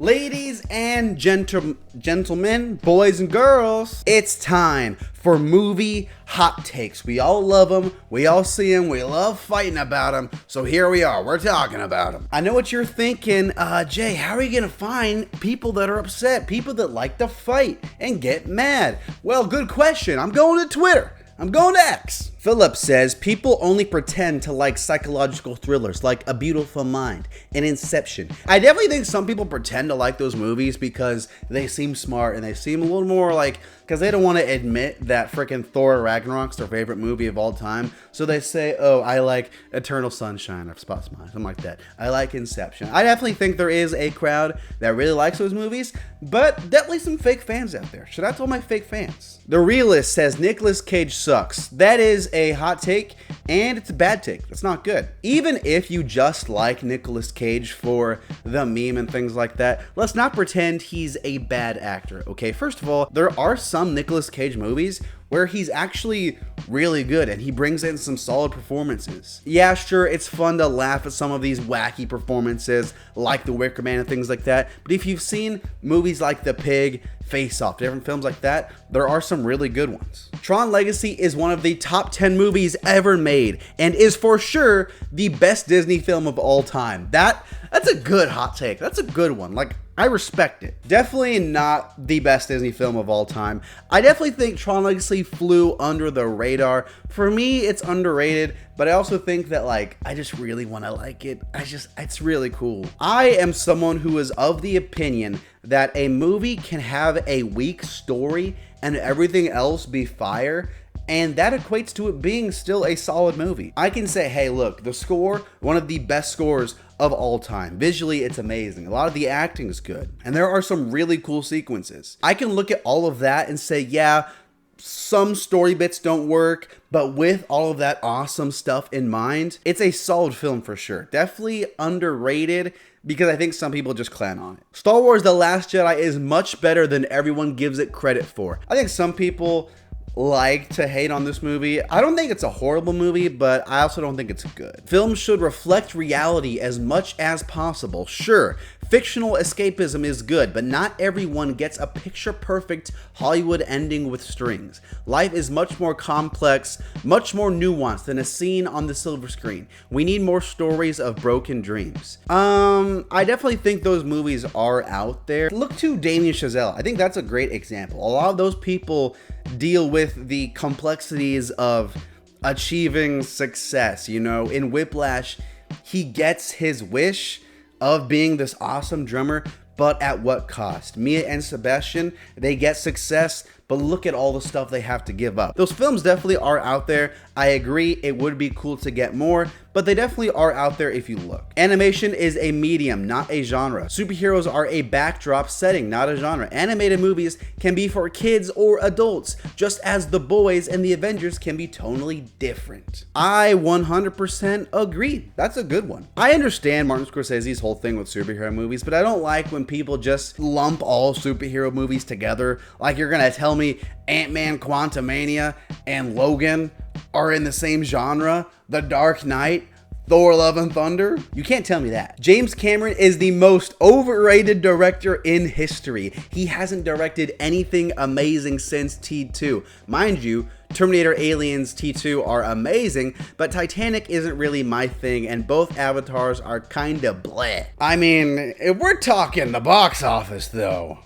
Ladies and gentlemen, boys and girls, it's time for movie hot takes. We all love them, we all see them, we love fighting about them, so here we are, we're talking about them. I know what you're thinking, Jay, how are you gonna find people that are upset, people that like to fight and get mad? Well, good question. I'm going to Twitter. I'm going to X. Philip says, people only pretend to like psychological thrillers like A Beautiful Mind and Inception. I definitely think some people pretend to like those movies because they seem smart and they seem a little more like, because they don't want to admit that freaking Thor Ragnarok's their favorite movie of all time. So they say, oh, I like Eternal Sunshine of Spots Mind, something like that. I like Inception. I definitely think there is a crowd that really likes those movies, but definitely some fake fans out there. Should I tell my fake fans? The Realist says Nicolas Cage sucks. That is a hot take, and it's a bad take. It's not good. Even if you just like Nicolas Cage for the meme and things like that, let's not pretend he's a bad actor, okay? First of all, there are some Nicolas Cage movies where he's actually really good and he brings in some solid performances. Yeah, sure, it's fun to laugh at some of these wacky performances like The Wicker Man and things like that, but if you've seen movies like The Pig, Face Off, different films like that, there are some really good ones. Tron Legacy is one of the top 10 movies ever made and is for sure the best Disney film of all time. That's a good hot take. That's a good one. Like, I respect it. Definitely not the best Disney film of all time. I definitely think Tron Legacy flew under the radar. For me, it's underrated, but I also think that, like, I just really want to like it. It's really cool. I am someone who is of the opinion that a movie can have a weak story and everything else be fire, and that equates to it being still a solid movie. I can say, hey, look, the score, one of the best scores of all time. Visually, it's amazing. A lot of the acting is good. And there are some really cool sequences. I can look at all of that and say, yeah, some story bits don't work, but with all of that awesome stuff in mind, it's a solid film for sure. Definitely underrated because I think some people just clown on it. Star Wars: The Last Jedi is much better than everyone gives it credit for. I think some people like to hate on this movie. I don't think it's a horrible movie, but I also don't think it's good. Films should reflect reality as much as possible. Sure, fictional escapism is good, but not everyone gets a picture-perfect Hollywood ending with strings. Life is much more complex, much more nuanced than a scene on the silver screen. We need more stories of broken dreams. I definitely think those movies are out there. Look to Damien Chazelle. I think that's a great example. A lot of those people deal with the complexities of achieving success. You know, in Whiplash, he gets his wish of being this awesome drummer, but at what cost? Mia and Sebastian, they get success, but look at all the stuff they have to give up. Those films definitely are out there. I agree, it would be cool to get more, but they definitely are out there if you look. Animation is a medium, not a genre. Superheroes are a backdrop setting, not a genre. Animated movies can be for kids or adults, just as The Boys and The Avengers can be tonally different. I 100% agree. That's a good one. I understand Martin Scorsese's whole thing with superhero movies, but I don't like when people just lump all superhero movies together. Like, you're gonna tell me Ant-Man, Quantumania, and Logan are in the same genre? The Dark Knight, Thor: Love and Thunder? You can't tell me that. James Cameron is the most overrated director in history. He hasn't directed anything amazing since T2. Mind you, Terminator, Aliens, T2 are amazing, but Titanic isn't really my thing, and both Avatars are kinda bleh. I mean, if we're talking the box office though,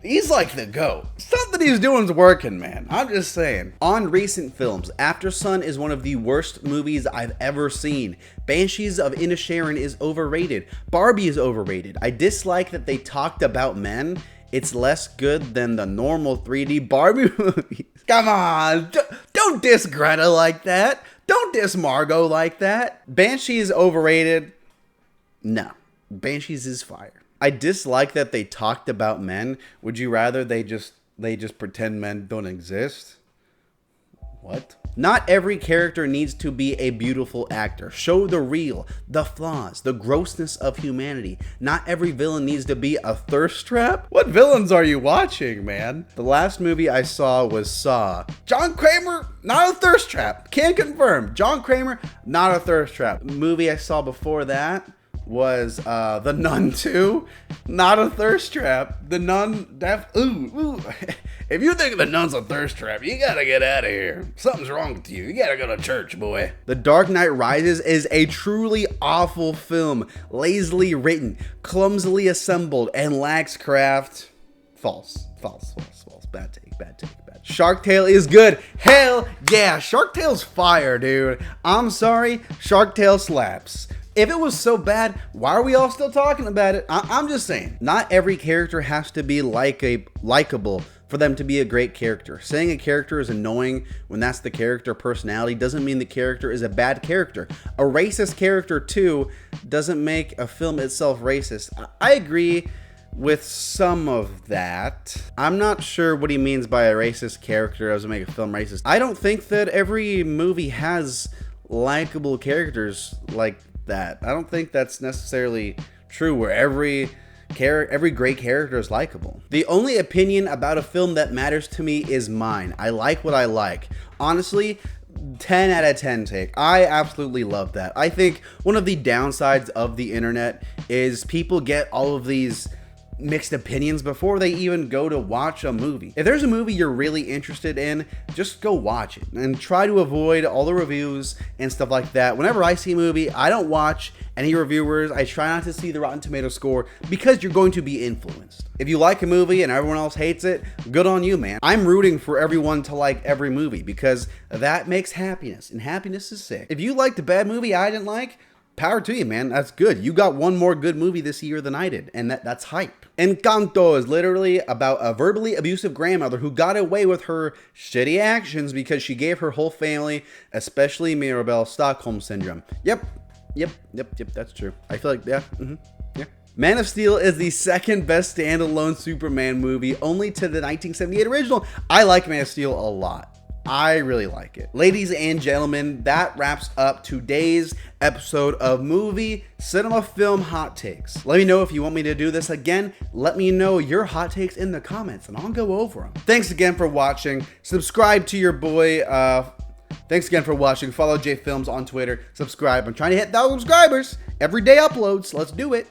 he's like the GOAT. Something he's doing's working, man. I'm just saying. On recent films, After Sun is one of the worst movies I've ever seen. Banshees of Inisherin is overrated. Barbie is overrated. I dislike that they talked about men. It's less good than the normal 3D Barbie movies. Come on, don't diss Greta like that. Don't diss Margot like that. Banshees overrated. No, Banshees is fire. I dislike that they talked about men. Would you rather they just pretend men don't exist? What? Not every character needs to be a beautiful actor. Show the real, the flaws, the grossness of humanity. Not every villain needs to be a thirst trap. What villains are you watching, man? The last movie I saw was Saw. John Kramer, not a thirst trap. Can confirm. John Kramer, not a thirst trap. The movie I saw before that was The Nun 2. Not a thirst trap. The Nun, ooh. If you think The Nun's a thirst trap, you gotta get out of here. Something's wrong with you. You gotta go to church, boy. The Dark Knight Rises is a truly awful film. Lazily written, clumsily assembled, and lacks craft. False. Bad take. Shark Tale is good. Hell yeah, Shark Tale's fire, dude. I'm sorry, Shark Tale slaps. If it was so bad, why are we all still talking about it? I'm just saying, not every character has to be likable for them to be a great character. Saying a character is annoying when that's the character personality doesn't mean the character is a bad character. A racist character too doesn't make a film itself racist. I agree with some of that. I'm not sure what he means by a racist character doesn't make a film racist. I don't think that every movie has likable characters like that. I don't think that's necessarily true where every great character is likable. The only opinion about a film that matters to me is mine. I like what I like. Honestly, 10 out of 10 take. I absolutely love that. I think one of the downsides of the internet is people get all of these mixed opinions before they even go to watch a movie. If there's a movie you're really interested in, just go watch it and try to avoid all the reviews and stuff like that. Whenever I see a movie, I don't watch any reviewers. I try not to see the Rotten Tomato score because you're going to be influenced. If you like a movie and everyone else hates it, good on you, man. I'm rooting for everyone to like every movie because that makes happiness, and happiness is sick. If you liked a bad movie I didn't like, power to you, man. That's good. You got one more good movie this year than I did, and that's hype. Encanto is literally about a verbally abusive grandmother who got away with her shitty actions because she gave her whole family, especially Mirabel, Stockholm Syndrome. Yep, that's true. I feel like, yeah. Man of Steel is the second best standalone Superman movie, only to the 1978 original. I like Man of Steel a lot. I really like it. Ladies and gentlemen, that wraps up today's episode of Movie Cinema Film Hot Takes. Let me know if you want me to do this again. Let me know your hot takes in the comments and I'll go over them. Thanks again for watching. Subscribe to your boy. Thanks again for watching. Follow J Films on Twitter. Subscribe. I'm trying to hit 1,000 subscribers. Everyday uploads. Let's do it.